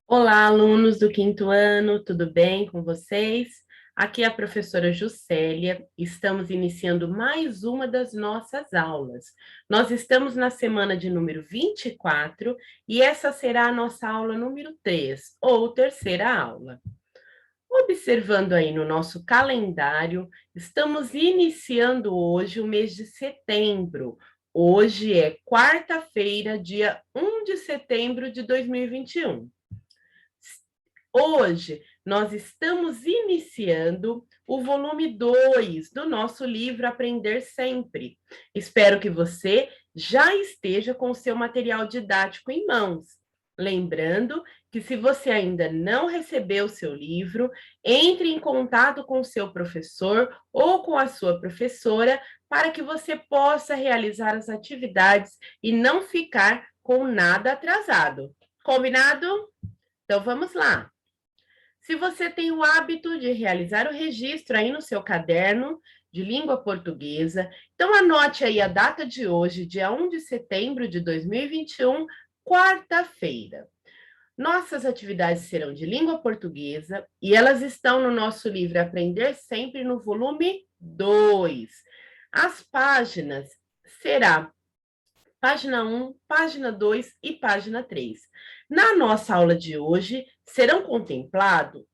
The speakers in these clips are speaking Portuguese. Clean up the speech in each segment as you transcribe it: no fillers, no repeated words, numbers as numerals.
Olá, alunos do quinto ano, tudo bem com vocês? Aqui é a professora Juscelia, estamos iniciando mais uma das nossas aulas. Nós estamos na semana de número 24 e essa será a nossa aula número 3, ou terceira aula. Observando aí no nosso calendário, estamos iniciando hoje o mês de setembro. Hoje é quarta-feira, dia 1 de setembro de 2021. Hoje, nós estamos iniciando o volume 2 do nosso livro Aprender Sempre. Espero que você já esteja com o seu material didático em mãos. Lembrando que, se você ainda não recebeu o seu livro, entre em contato com o seu professor ou com a sua professora para que você possa realizar as atividades e não ficar com nada atrasado. Combinado? Então vamos lá. Se você tem o hábito de realizar o registro aí no seu caderno de língua portuguesa, então anote aí a data de hoje, dia 1 de setembro de 2021, quarta-feira. Nossas atividades serão de língua portuguesa e elas estão no nosso livro Aprender Sempre, no volume 2. As páginas será página 1, página 2 e página 3. Na nossa aula de hoje, serão contemplados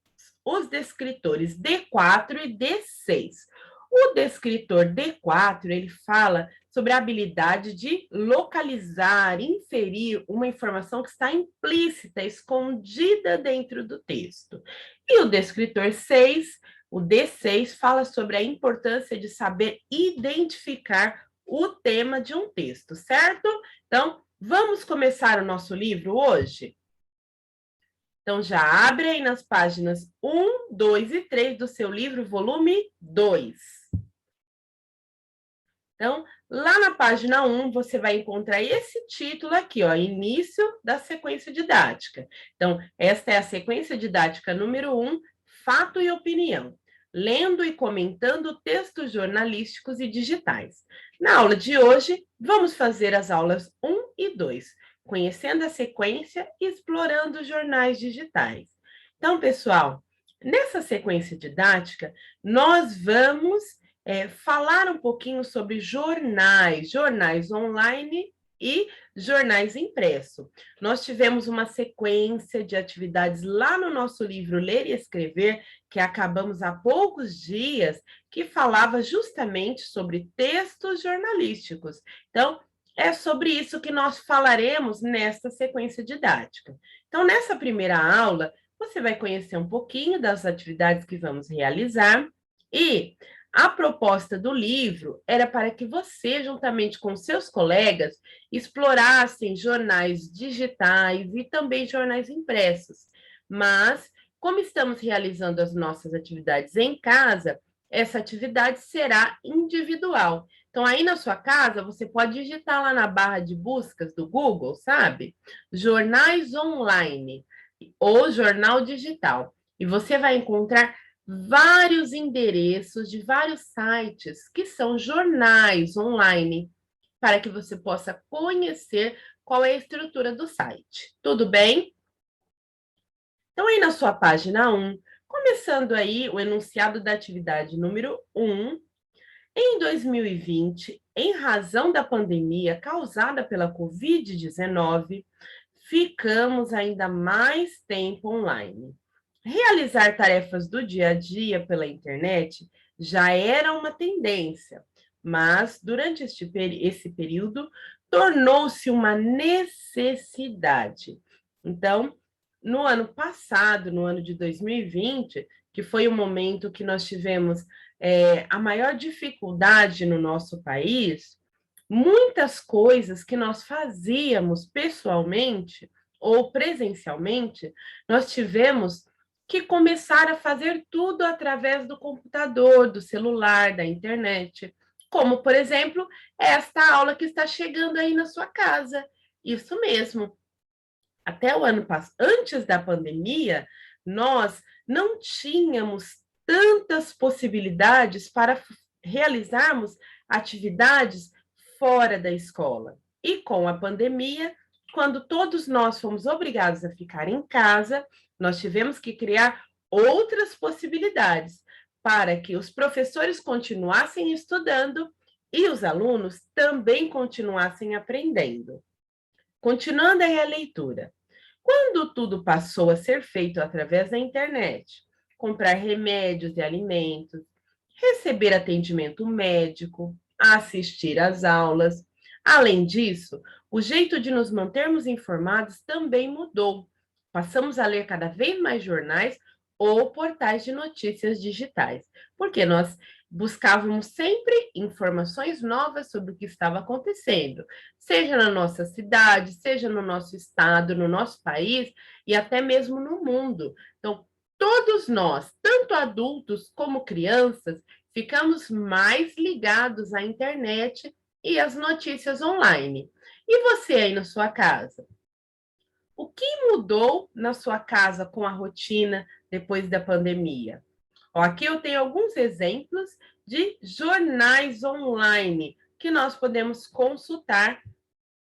os descritores D4 e D6. O descritor D4, ele fala sobre a habilidade de localizar, inferir uma informação que está implícita, escondida dentro do texto. E o descritor 6, o D6, fala sobre a importância de saber identificar o tema de um texto, certo? Então, vamos começar o nosso livro hoje? Então, já abre aí nas páginas 1, 2 e 3 do seu livro, volume 2. Então, lá na página 1, você vai encontrar esse título aqui, ó, Início da Sequência Didática. Então, esta é a sequência didática número 1, Fato e Opinião, lendo e comentando textos jornalísticos e digitais. Na aula de hoje, vamos fazer as aulas 1 e 2, conhecendo a sequência e explorando jornais digitais. Então, pessoal, nessa sequência didática, nós vamos falar um pouquinho sobre jornais online e jornais impresso. Nós tivemos uma sequência de atividades lá no nosso livro Ler e Escrever, que acabamos há poucos dias, que falava justamente sobre textos jornalísticos. Então, é sobre isso que nós falaremos nesta sequência didática. Então, nessa primeira aula, você vai conhecer um pouquinho das atividades que vamos realizar e a proposta do livro era para que você, juntamente com seus colegas, explorassem jornais digitais e também jornais impressos. Mas, como estamos realizando as nossas atividades em casa, essa atividade será individual. Então, aí na sua casa, você pode digitar lá na barra de buscas do Google, sabe? Jornais online ou jornal digital. E você vai encontrar vários endereços de vários sites que são jornais online, para que você possa conhecer qual é a estrutura do site. Tudo bem? Então, aí na sua página 1, começando aí o enunciado da atividade número 1, em 2020, em razão da pandemia causada pela Covid-19, ficamos ainda mais tempo online. Realizar tarefas do dia a dia pela internet já era uma tendência, mas durante esse período tornou-se uma necessidade. Então, no ano passado, no ano de 2020, que foi o momento que nós tivemos a maior dificuldade no nosso país, muitas coisas que nós fazíamos pessoalmente ou presencialmente, nós tivemos que começar a fazer tudo através do computador, do celular, da internet. Como, por exemplo, esta aula que está chegando aí na sua casa. Isso mesmo. Até o ano passado, antes da pandemia, nós não tínhamos tantas possibilidades para realizarmos atividades fora da escola. E com a pandemia, quando todos nós fomos obrigados a ficar em casa, nós tivemos que criar outras possibilidades para que os professores continuassem estudando e os alunos também continuassem aprendendo. Continuando aí a leitura. Quando tudo passou a ser feito através da internet, comprar remédios e alimentos, receber atendimento médico, assistir às aulas. Além disso, o jeito de nos mantermos informados também mudou. Passamos a ler cada vez mais jornais ou portais de notícias digitais, porque nós buscávamos sempre informações novas sobre o que estava acontecendo, seja na nossa cidade, seja no nosso estado, no nosso país e até mesmo no mundo. Então, todos nós, tanto adultos como crianças, ficamos mais ligados à internet e às notícias online. E você aí na sua casa? O que mudou na sua casa com a rotina depois da pandemia? Ó, aqui eu tenho alguns exemplos de jornais online que nós podemos consultar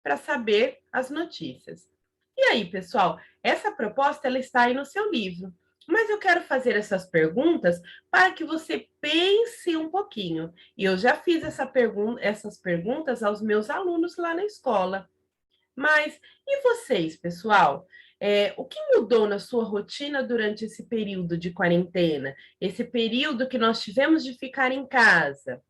para saber as notícias. E aí, pessoal, essa proposta ela está aí no seu livro. Mas eu quero fazer essas perguntas para que você pense um pouquinho. E eu já fiz essas perguntas aos meus alunos lá na escola. Mas e vocês, pessoal? O que mudou na sua rotina durante esse período de quarentena? Esse período que nós tivemos de ficar em casa?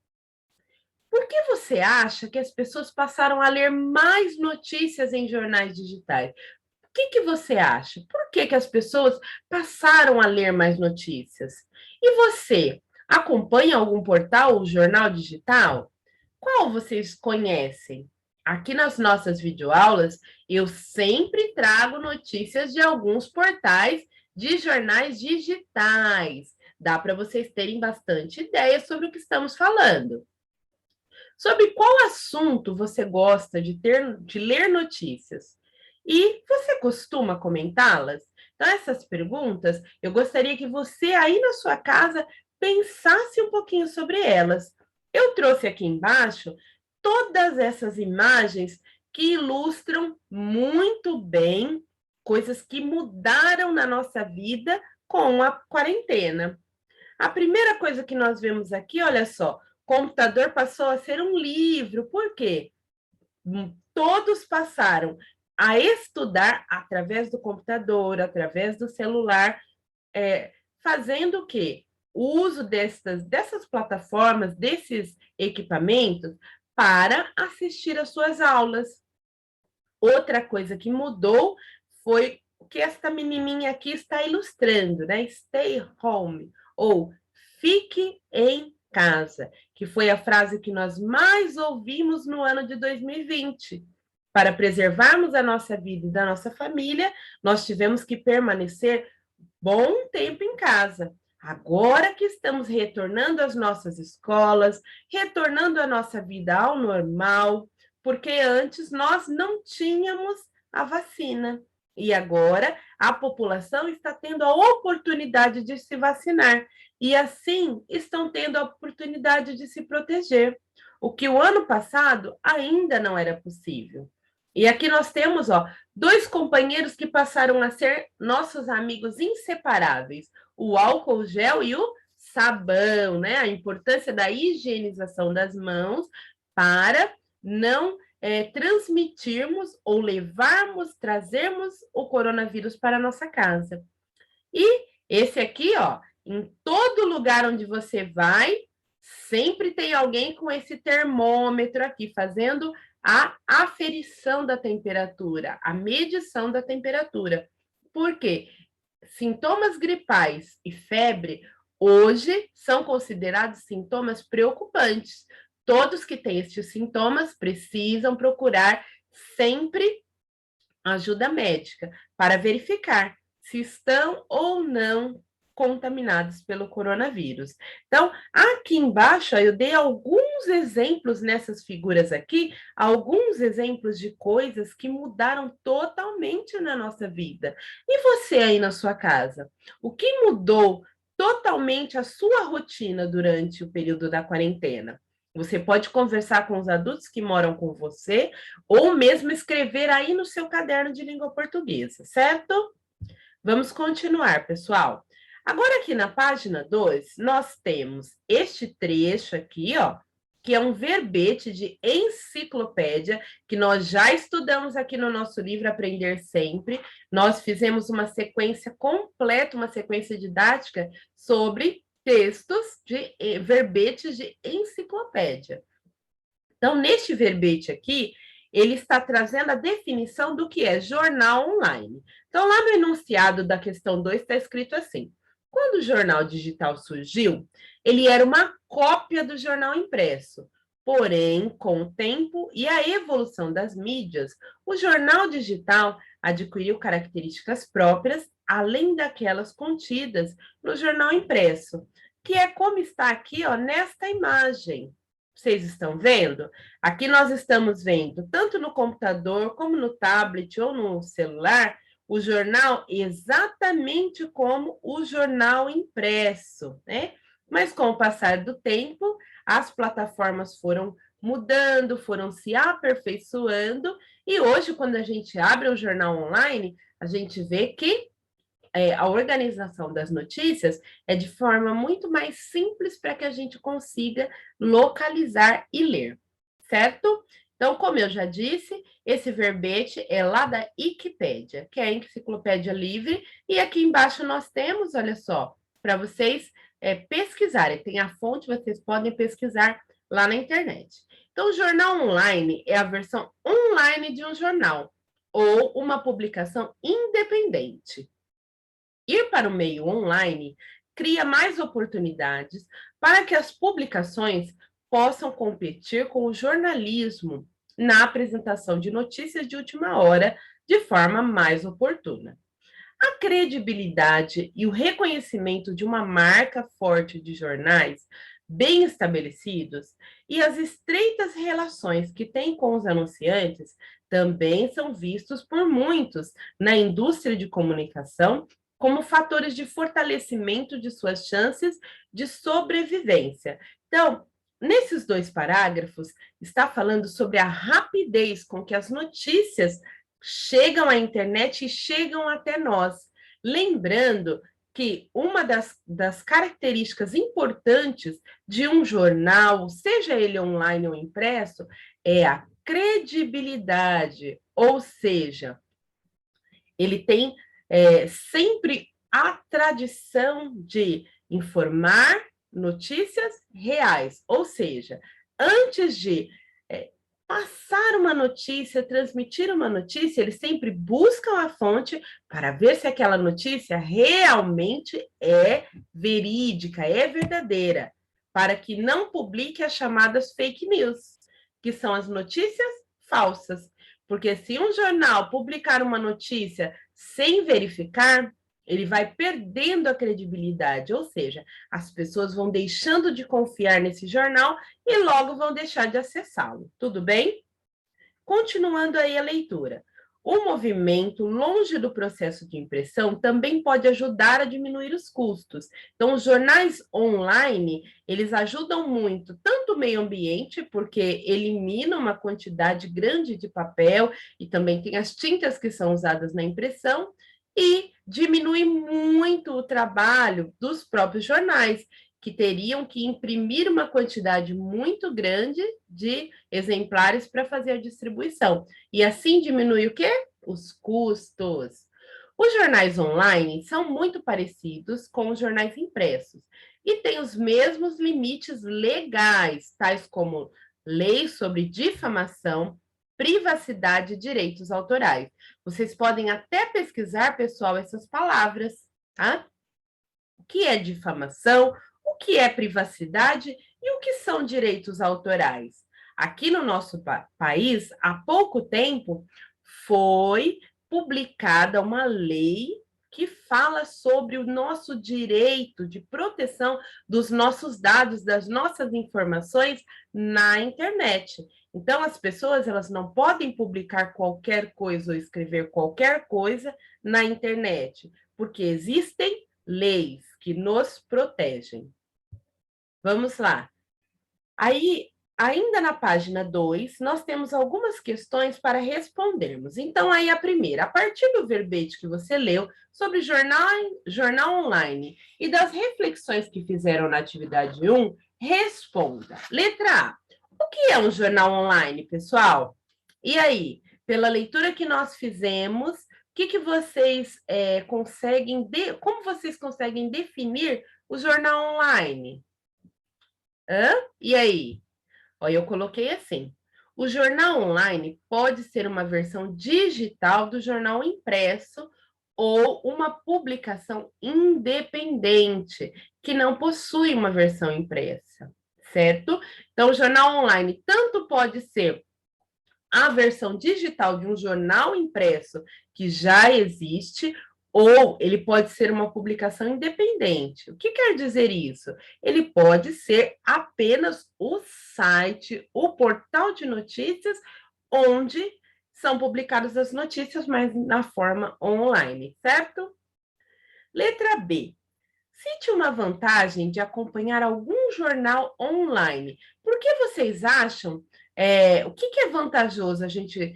Por que você acha que as pessoas passaram a ler mais notícias em jornais digitais? O que você acha? Por que as pessoas passaram a ler mais notícias? E você, acompanha algum portal ou jornal digital? Qual vocês conhecem? Aqui nas nossas videoaulas, eu sempre trago notícias de alguns portais de jornais digitais. Dá para vocês terem bastante ideia sobre o que estamos falando. Sobre qual assunto você gosta de ler notícias? E você costuma comentá-las? Então, essas perguntas, eu gostaria que você aí na sua casa pensasse um pouquinho sobre elas. Eu trouxe aqui embaixo todas essas imagens que ilustram muito bem coisas que mudaram na nossa vida com a quarentena. A primeira coisa que nós vemos aqui, olha só, computador passou a ser um livro. Por quê? Todos passaram a estudar através do computador, através do celular, fazendo o quê? O uso dessas plataformas, desses equipamentos, para assistir às suas aulas. Outra coisa que mudou foi o que esta menininha aqui está ilustrando, né? Stay home, ou fique em casa, que foi a frase que nós mais ouvimos no ano de 2020. Para preservarmos a nossa vida e da nossa família, nós tivemos que permanecer bom tempo em casa. Agora que estamos retornando às nossas escolas, retornando a nossa vida ao normal, porque antes nós não tínhamos a vacina. E agora a população está tendo a oportunidade de se vacinar. E assim estão tendo a oportunidade de se proteger. O que o ano passado ainda não era possível. E aqui nós temos, ó, dois companheiros que passaram a ser nossos amigos inseparáveis: o álcool gel e o sabão, né? A importância da higienização das mãos para não transmitirmos ou levarmos, trazermos o coronavírus para a nossa casa. E esse aqui, ó, em todo lugar onde você vai, sempre tem alguém com esse termômetro aqui, fazendo a aferição da temperatura, a medição da temperatura. Por quê? Sintomas gripais e febre hoje são considerados sintomas preocupantes. Todos que têm estes sintomas precisam procurar sempre ajuda médica para verificar se estão ou não contaminados pelo coronavírus. Então, aqui embaixo eu dei alguns exemplos nessas figuras aqui, alguns exemplos de coisas que mudaram totalmente na nossa vida. E você aí na sua casa? O que mudou totalmente a sua rotina durante o período da quarentena? Você pode conversar com os adultos que moram com você, ou mesmo escrever aí no seu caderno de língua portuguesa, certo? Vamos continuar, pessoal. Agora, aqui na página 2, nós temos este trecho aqui, ó, que é um verbete de enciclopédia, que nós já estudamos aqui no nosso livro Aprender Sempre. Nós fizemos uma sequência completa, uma sequência didática sobre textos de verbetes de enciclopédia. Então, neste verbete aqui, ele está trazendo a definição do que é jornal online. Então, lá no enunciado da questão 2 está escrito assim: quando o jornal digital surgiu, ele era uma cópia do jornal impresso. Porém, com o tempo e a evolução das mídias, o jornal digital adquiriu características próprias, além daquelas contidas no jornal impresso, que é como está aqui, ó, nesta imagem. Vocês estão vendo? Aqui nós estamos vendo, tanto no computador, como no tablet ou no celular, o jornal exatamente como o jornal impresso, né? Mas com o passar do tempo, as plataformas foram mudando, foram se aperfeiçoando, e hoje, quando a gente abre o jornal online, a gente vê que a organização das notícias é de forma muito mais simples para que a gente consiga localizar e ler, certo? Então, como eu já disse, esse verbete é lá da Wikipédia, que é a enciclopédia livre, e aqui embaixo nós temos, olha só, para vocês pesquisarem, tem a fonte, vocês podem pesquisar lá na internet. Então, o jornal online é a versão online de um jornal, ou uma publicação independente. Ir para o meio online cria mais oportunidades para que as publicações possam competir com o jornalismo na apresentação de notícias de última hora de forma mais oportuna. A credibilidade e o reconhecimento de uma marca forte de jornais bem estabelecidos e as estreitas relações que tem com os anunciantes também são vistos por muitos na indústria de comunicação como fatores de fortalecimento de suas chances de sobrevivência. Então, nesses 2 parágrafos, está falando sobre a rapidez com que as notícias chegam à internet e chegam até nós. Lembrando que uma das características importantes de um jornal, seja ele online ou impresso, é a credibilidade, ou seja, ele tem sempre a tradição de informar notícias reais, ou seja, antes de passar uma notícia, transmitir uma notícia, eles sempre buscam a fonte para ver se aquela notícia realmente é verídica, é verdadeira, para que não publique as chamadas fake news, que são as notícias falsas. Porque se um jornal publicar uma notícia sem verificar, ele vai perdendo a credibilidade, ou seja, as pessoas vão deixando de confiar nesse jornal e logo vão deixar de acessá-lo. Tudo bem? Continuando aí a leitura. O movimento, longe do processo de impressão, também pode ajudar a diminuir os custos. Então, os jornais online, eles ajudam muito, tanto o meio ambiente, porque eliminam uma quantidade grande de papel, e também tem as tintas que são usadas na impressão, e diminui muito o trabalho dos próprios jornais, que teriam que imprimir uma quantidade muito grande de exemplares para fazer a distribuição. E assim diminui o quê? Os custos. Os jornais online são muito parecidos com os jornais impressos e têm os mesmos limites legais, tais como leis sobre difamação, privacidade e direitos autorais. Vocês podem até pesquisar, pessoal, essas palavras, tá? O que é difamação, o que é privacidade e o que são direitos autorais. Aqui no nosso país, há pouco tempo, foi publicada uma lei que fala sobre o nosso direito de proteção dos nossos dados, das nossas informações na internet. Então, as pessoas elas não podem publicar qualquer coisa ou escrever qualquer coisa na internet, porque existem leis que nos protegem. Vamos lá. Aí, Ainda na página 2, nós temos algumas questões para respondermos. Então, aí a primeira, a partir do verbete que você leu sobre jornal online e das reflexões que fizeram na atividade 1, responda. Letra A. O que é um jornal online, pessoal? E aí, pela leitura que nós fizemos, o que vocês conseguem, como vocês conseguem definir o jornal online? E aí? Olha, eu coloquei assim. O jornal online pode ser uma versão digital do jornal impresso ou uma publicação independente, que não possui uma versão impressa, certo? Então, o jornal online tanto pode ser a versão digital de um jornal impresso que já existe, ou ele pode ser uma publicação independente. O que quer dizer isso? Ele pode ser apenas o site, o portal de notícias, onde são publicadas as notícias, mas na forma online, certo? Letra B. Cite uma vantagem de acompanhar algum jornal online. Por que vocês acham? O que é vantajoso a gente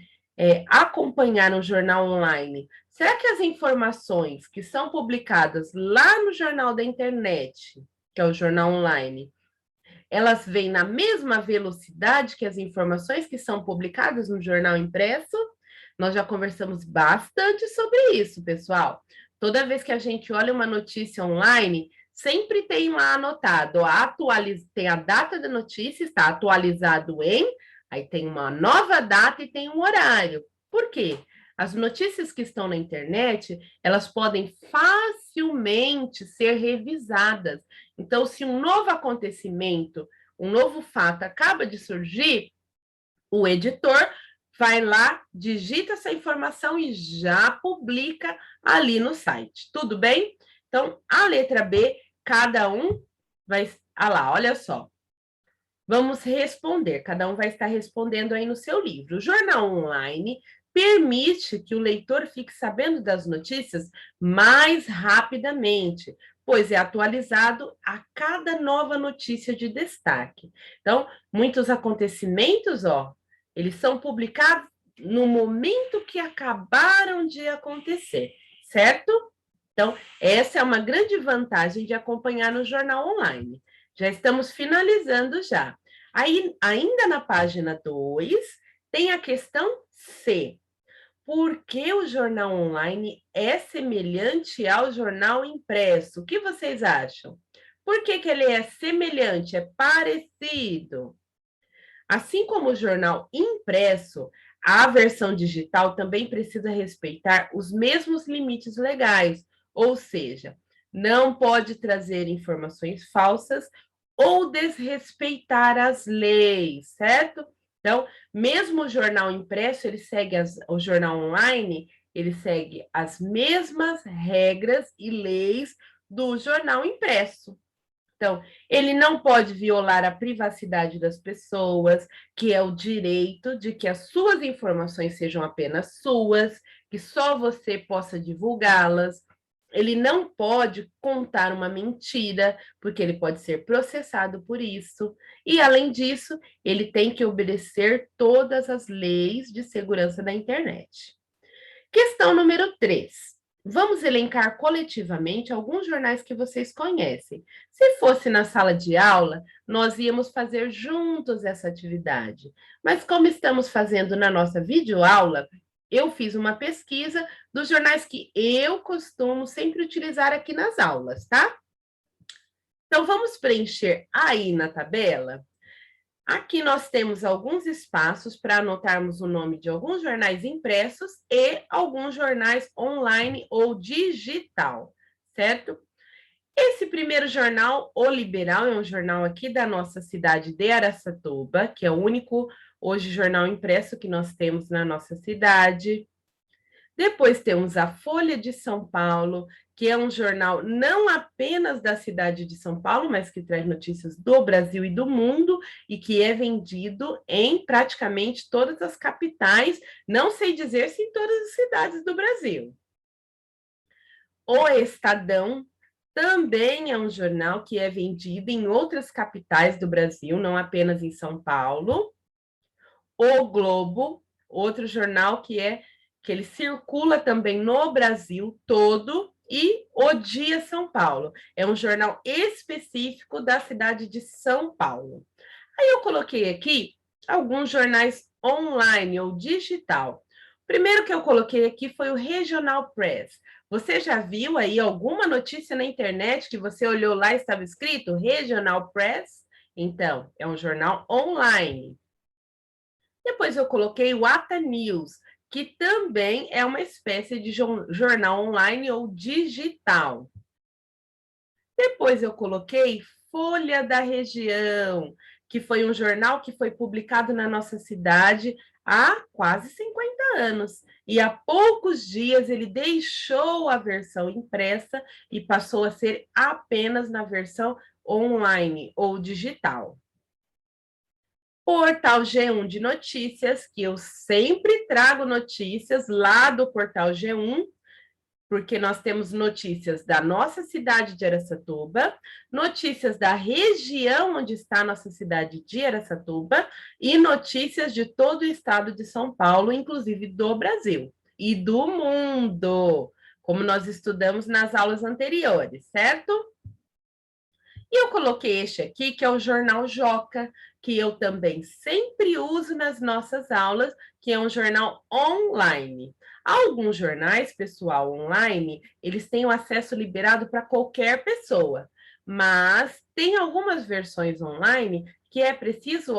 acompanhar um jornal online? Será que as informações que são publicadas lá no jornal da internet, que é o jornal online, elas vêm na mesma velocidade que as informações que são publicadas no jornal impresso? Nós já conversamos bastante sobre isso, pessoal. Toda vez que a gente olha uma notícia online, sempre tem lá anotado, tem a data da notícia, está atualizado em, aí tem uma nova data e tem um horário. Por quê? As notícias que estão na internet, elas podem facilmente ser revisadas. Então, se um novo acontecimento, um novo fato acaba de surgir, o editor vai lá, digita essa informação e já publica ali no site. Tudo bem? Então, a letra B, cada um vai... Ah lá, olha só. Vamos responder, cada um vai estar respondendo aí no seu livro. O jornal online permite que o leitor fique sabendo das notícias mais rapidamente, pois é atualizado a cada nova notícia de destaque. Então, muitos acontecimentos, eles são publicados no momento que acabaram de acontecer, certo? Então, essa é uma grande vantagem de acompanhar no jornal online. Já estamos finalizando já. Aí, ainda na página 2, tem a questão C. Por que o jornal online é semelhante ao jornal impresso? O que vocês acham? Por que ele é semelhante, é parecido? Assim como o jornal impresso, a versão digital também precisa respeitar os mesmos limites legais, ou seja, não pode trazer informações falsas ou desrespeitar as leis, certo? Então, mesmo o jornal impresso, ele segue o jornal online, ele segue as mesmas regras e leis do jornal impresso. Então, ele não pode violar a privacidade das pessoas, que é o direito de que as suas informações sejam apenas suas, que só você possa divulgá-las. Ele não pode contar uma mentira, porque ele pode ser processado por isso. E, além disso, ele tem que obedecer todas as leis de segurança da internet. Questão número 3. Vamos elencar coletivamente alguns jornais que vocês conhecem. Se fosse na sala de aula, nós íamos fazer juntos essa atividade. Mas como estamos fazendo na nossa videoaula, eu fiz uma pesquisa dos jornais que eu costumo sempre utilizar aqui nas aulas, tá? Então, vamos preencher aí na tabela. Aqui nós temos alguns espaços para anotarmos o nome de alguns jornais impressos e alguns jornais online ou digital, certo? Esse primeiro jornal, O Liberal, é um jornal aqui da nossa cidade de Araçatuba, que é o único hoje jornal impresso que nós temos na nossa cidade. Depois temos a Folha de São Paulo, que é um jornal não apenas da cidade de São Paulo, mas que traz notícias do Brasil e do mundo e que é vendido em praticamente todas as capitais, não sei dizer se em todas as cidades do Brasil. O Estadão também é um jornal que é vendido em outras capitais do Brasil, não apenas em São Paulo. O Globo, outro jornal que ele circula também no Brasil todo, e o Dia São Paulo. É um jornal específico da cidade de São Paulo. Aí eu coloquei aqui alguns jornais online ou digital. O primeiro que eu coloquei aqui foi o Regional Press. Você já viu aí alguma notícia na internet que você olhou lá e estava escrito Regional Press? Então, é um jornal online. Depois eu coloquei o Ata News, que também é uma espécie de jornal online ou digital. Depois eu coloquei Folha da Região, que foi um jornal que foi publicado na nossa cidade há quase 50 anos. E há poucos dias ele deixou a versão impressa e passou a ser apenas na versão online ou digital. Portal G1 de notícias, que eu sempre trago notícias lá do Portal G1, porque nós temos notícias da nossa cidade de Araçatuba, notícias da região onde está a nossa cidade de Araçatuba e notícias de todo o estado de São Paulo, inclusive do Brasil e do mundo, como nós estudamos nas aulas anteriores, certo? E eu coloquei este aqui, que é o Jornal Joca, que eu também sempre uso nas nossas aulas, que é um jornal online. Alguns jornais, pessoal, online, eles têm o acesso liberado para qualquer pessoa, mas tem algumas versões online que é preciso,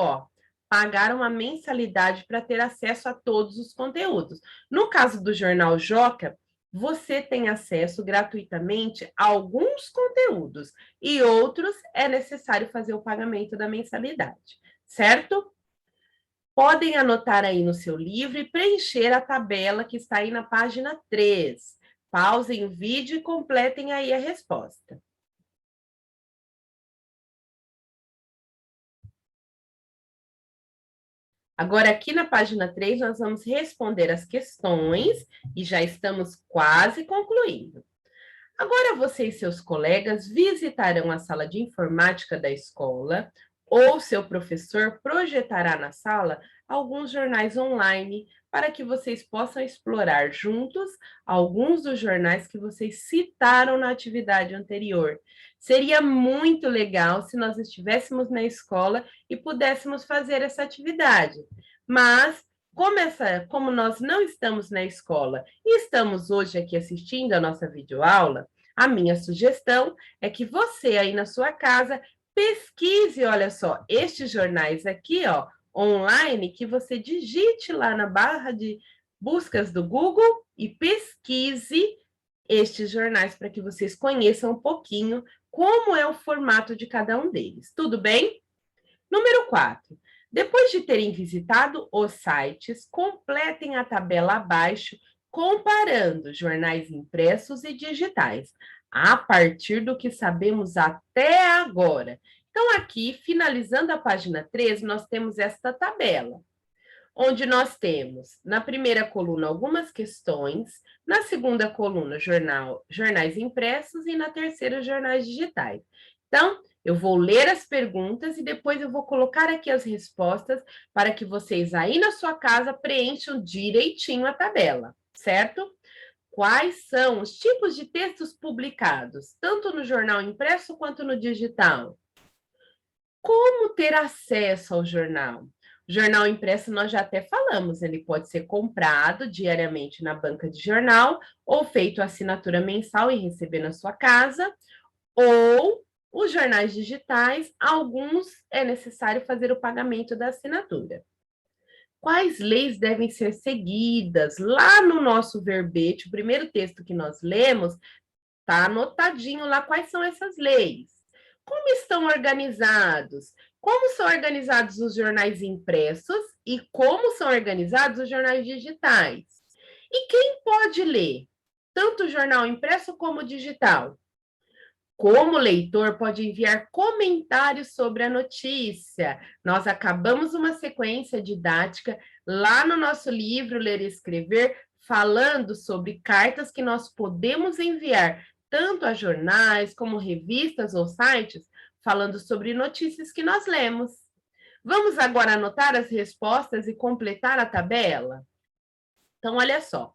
pagar uma mensalidade para ter acesso a todos os conteúdos. No caso do Jornal Joca, você tem acesso gratuitamente a alguns conteúdos e outros é necessário fazer o pagamento da mensalidade, certo? Podem anotar aí no seu livro e preencher a tabela que está aí na página 3. Pausem o vídeo e completem aí a resposta. Agora, aqui na página 3, nós vamos responder as questões e já estamos quase concluindo. Agora você e seus colegas visitarão a sala de informática da escola ou seu professor projetará na sala alguns jornais online para que vocês possam explorar juntos alguns dos jornais que vocês citaram na atividade anterior. Seria muito legal se nós estivéssemos na escola e pudéssemos fazer essa atividade, mas como nós não estamos na escola e estamos hoje aqui assistindo a nossa videoaula, a minha sugestão é que você aí na sua casa pesquise, olha só, estes jornais aqui, online, que você digite lá na barra de buscas do Google e pesquise estes jornais para que vocês conheçam um pouquinho como é o formato de cada um deles. Tudo bem? Número 4. Depois de terem visitado os sites, completem a tabela abaixo, comparando jornais impressos e digitais, a partir do que sabemos até agora. Então, aqui, finalizando a página 13, nós temos esta tabela, onde nós temos, na primeira coluna, algumas questões, na segunda coluna, jornais impressos e na terceira, jornais digitais. Então, eu vou ler as perguntas e depois eu vou colocar aqui as respostas para que vocês aí na sua casa preencham direitinho a tabela, certo? Quais são os tipos de textos publicados, tanto no jornal impresso quanto no digital? Como ter acesso ao jornal? O jornal impresso nós já até falamos, ele pode ser comprado diariamente na banca de jornal ou feito assinatura mensal e receber na sua casa, ou os jornais digitais, alguns é necessário fazer o pagamento da assinatura. Quais leis devem ser seguidas? Lá no nosso verbete, o primeiro texto que nós lemos, está anotadinho lá quais são essas leis. Como estão organizados? Como são organizados os jornais impressos e como são organizados os jornais digitais? E quem pode ler? Tanto o jornal impresso como o digital? Como leitor, pode enviar comentários sobre a notícia. Nós acabamos uma sequência didática lá no nosso livro Ler e Escrever, falando sobre cartas que nós podemos enviar tanto a jornais como revistas ou sites, falando sobre notícias que nós lemos. Vamos agora anotar as respostas e completar a tabela? Então, olha só.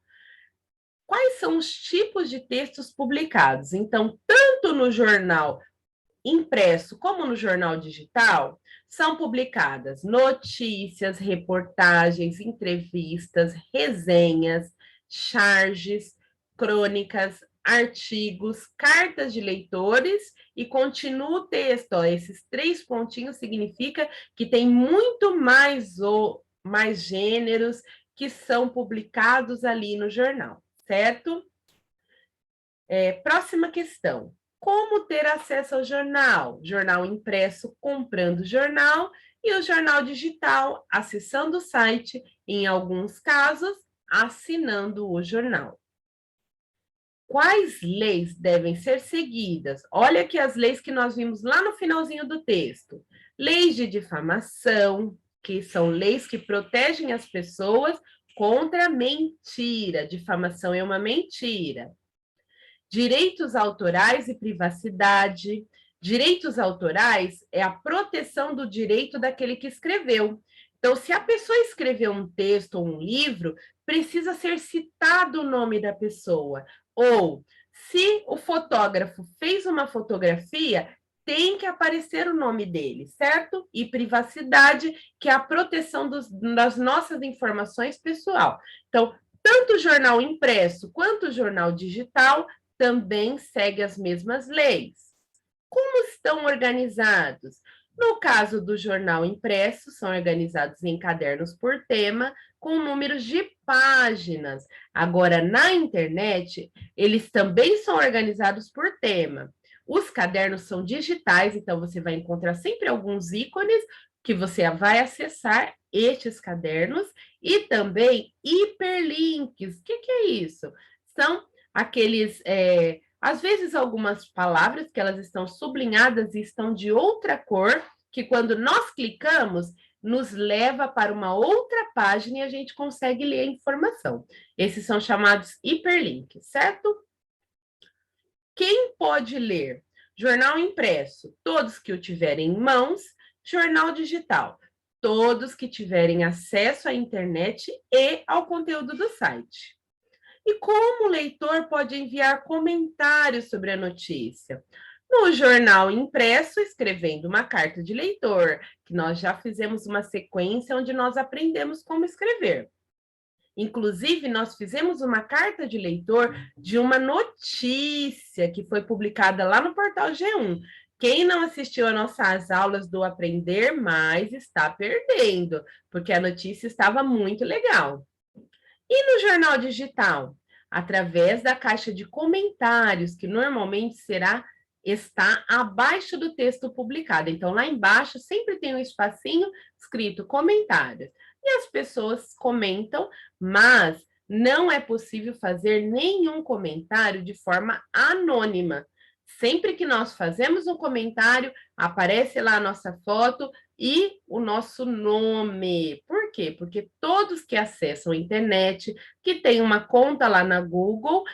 Quais são os tipos de textos publicados? Então, tanto no jornal impresso como no jornal digital, são publicadas notícias, reportagens, entrevistas, resenhas, charges, crônicas, artigos, cartas de leitores e continua o texto. Ó, esses 3 pontinhos significa que tem muito mais gêneros que são publicados ali no jornal, certo? Próxima questão. Como ter acesso ao jornal? Jornal impresso comprando jornal e o jornal digital acessando o site, em alguns casos, assinando o jornal. Quais leis devem ser seguidas? Olha aqui as leis que nós vimos lá no finalzinho do texto. Leis de difamação, que são leis que protegem as pessoas contra mentira. Difamação é uma mentira. Direitos autorais e privacidade. Direitos autorais é a proteção do direito daquele que escreveu. Então, se a pessoa escreveu um texto ou um livro, precisa ser citado o nome da pessoa. Ou, se o fotógrafo fez uma fotografia, tem que aparecer o nome dele, certo? E privacidade, que é a proteção das nossas informações pessoal. Então, tanto o jornal impresso quanto o jornal digital também segue as mesmas leis. Como estão organizados? No caso do jornal impresso, são organizados em cadernos por tema, com números de páginas. Agora, na internet, eles também são organizados por tema. Os cadernos são digitais, então você vai encontrar sempre alguns ícones que você vai acessar estes cadernos e também hiperlinks. O que é isso? São aqueles, às vezes, algumas palavras que elas estão sublinhadas e estão de outra cor, que quando nós clicamos, nos leva para uma outra página e a gente consegue ler a informação. Esses são chamados hiperlinks, certo? Quem pode ler? Jornal impresso, todos que o tiverem em mãos. Jornal digital, todos que tiverem acesso à internet e ao conteúdo do site. E como o leitor pode enviar comentários sobre a notícia? No jornal impresso, escrevendo uma carta de leitor, que nós já fizemos uma sequência onde nós aprendemos como escrever. Inclusive, nós fizemos uma carta de leitor de uma notícia que foi publicada lá no portal G1. Quem não assistiu às nossas aulas do Aprender Mais está perdendo, porque a notícia estava muito legal. E no jornal digital? Através da caixa de comentários, que normalmente está abaixo do texto publicado. Então, lá embaixo sempre tem um espacinho escrito comentários. E as pessoas comentam, mas não é possível fazer nenhum comentário de forma anônima. Sempre que nós fazemos um comentário, aparece lá a nossa foto e o nosso nome. Por quê? Porque todos que acessam a internet, que têm uma conta lá na Google,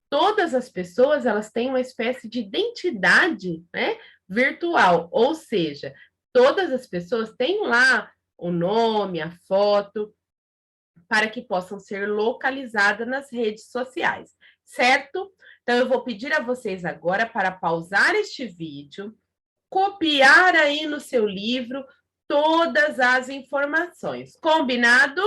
todas as pessoas elas têm uma espécie de identidade, né, virtual, ou seja, todas as pessoas têm lá o nome, a foto, para que possam ser localizadas nas redes sociais, certo? Então, eu vou pedir a vocês agora para pausar este vídeo, copiar aí no seu livro todas as informações. Combinado?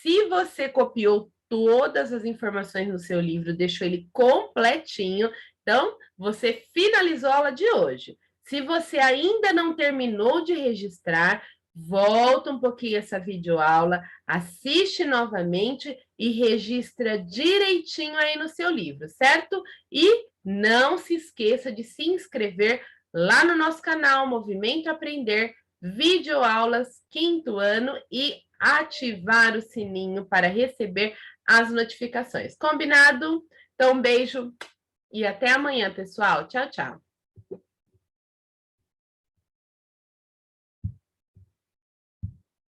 Se você copiou todas as informações no seu livro, deixou ele completinho, então você finalizou a aula de hoje. Se você ainda não terminou de registrar, volta um pouquinho essa videoaula, assiste novamente e registra direitinho aí no seu livro, certo? E não se esqueça de se inscrever lá no nosso canal Movimento Aprender, videoaulas 5º ano e ativar o sininho para receber as notificações. Combinado? Então, um beijo e até amanhã, pessoal. Tchau, tchau.